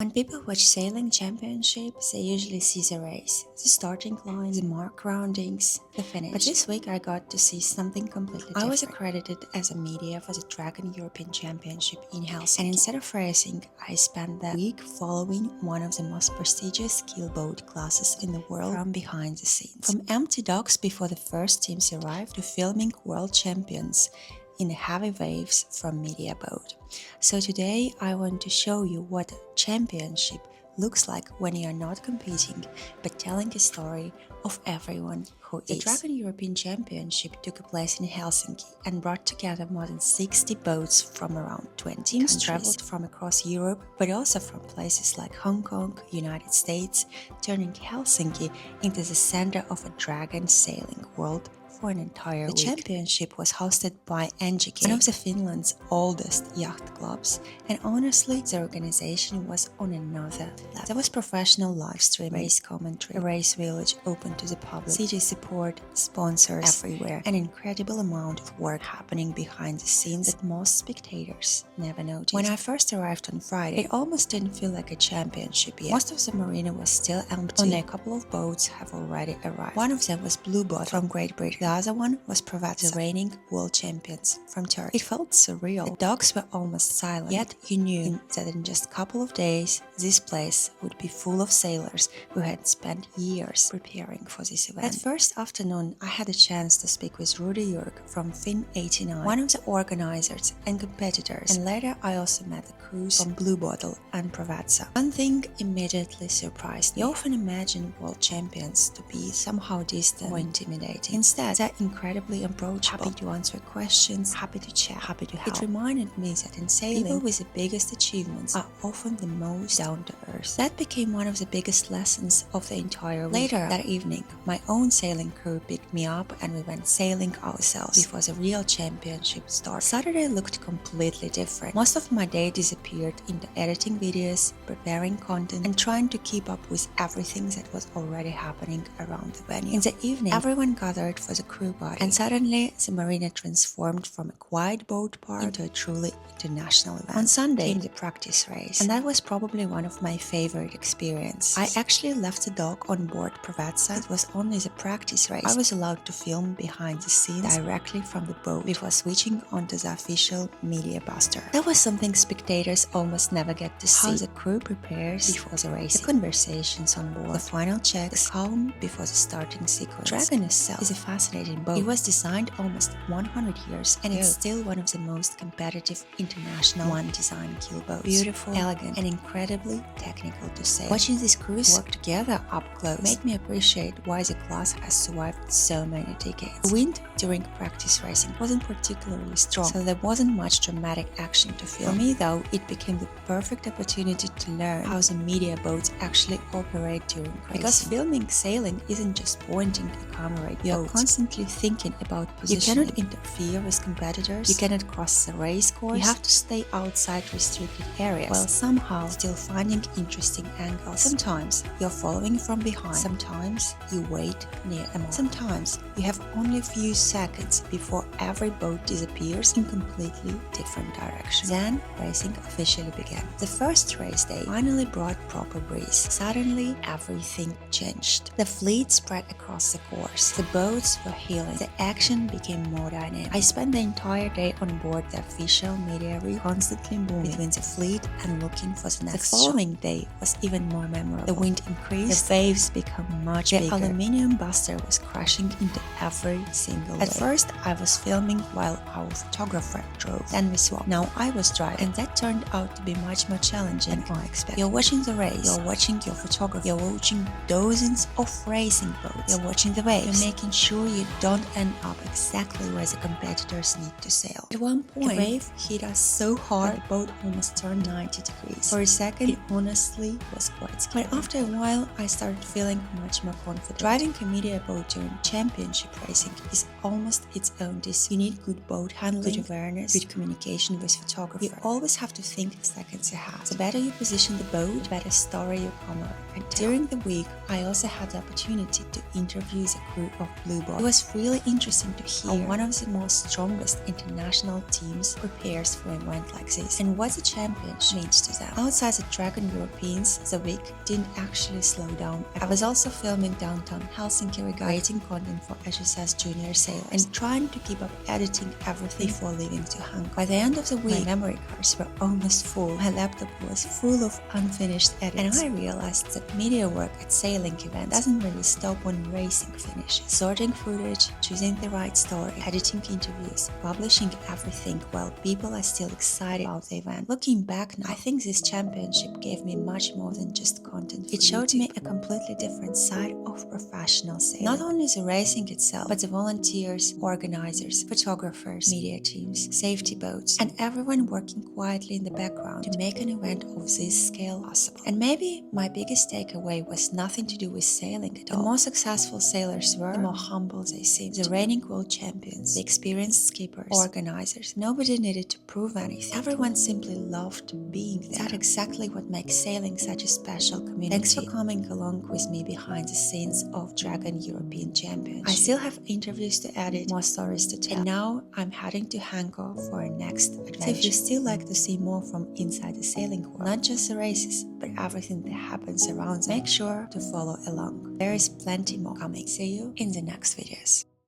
When people watch sailing championships, they usually see the race, the starting line, the mark roundings, the finish. But this week I got to see something completely different. I was accredited as a media for the Dragon European Championship in Helsinki. And instead of racing, I spent the week following one of the most prestigious keelboat classes in the world from behind the scenes. From empty docks before the first teams arrived to filming world champions in the heavy waves from media boat. So today I want to show you what a championship looks like when you are not competing but telling a story of everyone who is. The Dragon European Championship took place in Helsinki and brought together more than 60 boats from around 20 teams traveled from across Europe, but also from places like Hong Kong, United States, turning Helsinki into the center of a dragon sailing world for an entire week. The championship was hosted by NGK, one of the Finland's oldest yacht clubs, and honestly, the organization was on another level. There was professional live streaming, race commentary, a race village open to the public, city support, sponsors everywhere, an incredible amount of work happening behind the scenes that most spectators never noticed. When I first arrived on Friday, it almost didn't feel like a championship yet. Most of the marina was still empty, only a couple of boats have already arrived. One of them was Blue Bottle from Great Britain. The other one was PROVEZZA, the reigning world champions from Turkey. It felt surreal. The docks were almost silent, yet you knew that in just a couple of days, this place would be full of sailors who had spent years preparing for this event. That first afternoon, I had a chance to speak with Rudy Jurg from Fin 89, one of the organizers and competitors, and later I also met the crews from Blue Bottle and PROVEZZA. One thing immediately surprised me. You often imagine world champions to be somehow distant or intimidating. Instead, they're incredibly approachable, happy to answer questions, happy to chat, happy to help. It reminded me that in sailing, people with the biggest achievements are often the most down to earth. That became one of the biggest lessons of the entire week. Later that evening, my own sailing crew picked me up and we went sailing ourselves before the real championship started. Saturday looked completely different. Most of my day disappeared into editing videos, preparing content, and trying to keep up with everything that was already happening around the venue. In the evening, everyone gathered for the crew party, and suddenly the marina transformed from a quiet boat park into a truly international event. On Sunday came the practice race, and that was probably one of my favorite experiences. I actually left the dock on board PROVEZZA. It was only the practice race. I was allowed to film behind the scenes directly from the boat before switching onto the official media buster. That was something spectators almost never get to see. How the crew prepares before the race, the conversations on board, the final checks, the calm before the starting sequence. Dragon itself is a fascinating boat. It was designed almost 100 years and it's still one of the most competitive international one-design keelboats. Beautiful, elegant, and incredibly technical to sail. Watching these crews work together up close made me appreciate why the class has survived so many decades. The wind during practice racing wasn't particularly strong, so there wasn't much dramatic action to film. For me though, it became the perfect opportunity to learn how the media boats actually operate during racing. Because filming sailing isn't just pointing a camera at you're constantly thinking about positioning. You cannot interfere with competitors, you cannot cross the race course, you have to stay outside restricted areas while somehow still finding interesting angles. Sometimes you're following from behind, sometimes you wait near a mark. Sometimes you have only a few seconds before every boat disappears in completely different directions. Then racing officially began. The first race day finally brought proper breeze. Suddenly everything changed. The fleet spread across the course. The boats were heeling. The action became more dynamic. I spent the entire day on board the official media rig, constantly moving between the fleet and looking for the next. The following day was even more memorable. The wind increased, the waves became much bigger. The aluminium buster was crashing into every single wave. At first, I was filming while our photographer drove. Then we swapped. Now I was driving, and that turned out to be much more challenging than I expected. You're watching the race, you're watching your photographer, you're watching dozens of racing boats, you're watching the waves, you're making sure you don't end up exactly where the competitors need to sail. At one point, a wave hit us so hard the boat almost turned 90 degrees. For a second, it honestly was quite scary. But after a while, I started feeling much more confident. Driving a media boat during championship racing is almost its own discipline. You need good boat handling, good awareness, good communication with photography. You always have to think seconds ahead. The better you position the boat, the better story your camera can tell. During the week, I also had the opportunity to interview the crew of Blue Bottle. It was really interesting to hear how one of the most strongest international teams prepares for an event like this and what the championship means to them. Outside the Dragon Europeans, the week didn't actually slow down. I was also filming downtown Helsinki, creating content for HSS junior sailors and trying to keep up editing everything before leaving to Hungary. By the end of the week, my memory cards were almost full. My laptop was full of unfinished edits, and I realized that media work at sailing events doesn't really stop when racing finishes. Sorting footage, choosing the right story, editing interviews, publishing everything while people are still excited about the event. Looking back now, I think this championship gave me much more than just content. It showed me a completely different side of professional sailing. Not only the racing itself, but the volunteers, organizers, photographers, media teams, safety boats, and everyone working quietly in the background to make an event of this scale possible. And maybe my biggest takeaway was nothing to do with sailing at all. The more successful sailors were, the more humble they seemed. The reigning world champions, the experienced skippers, organizers, nobody needed to prove anything. Everyone simply loved being there. That's exactly what makes sailing such a special community. Thanks for coming along with me behind the scenes of Dragon European Championship. I still have interviews to edit, more stories to tell, and now I'm heading to Hanko for our next adventure. So if you still like to see more from inside the sailing world, not just the races, but everything that happens around them, make sure to follow along. There is plenty more coming. See you in the next videos.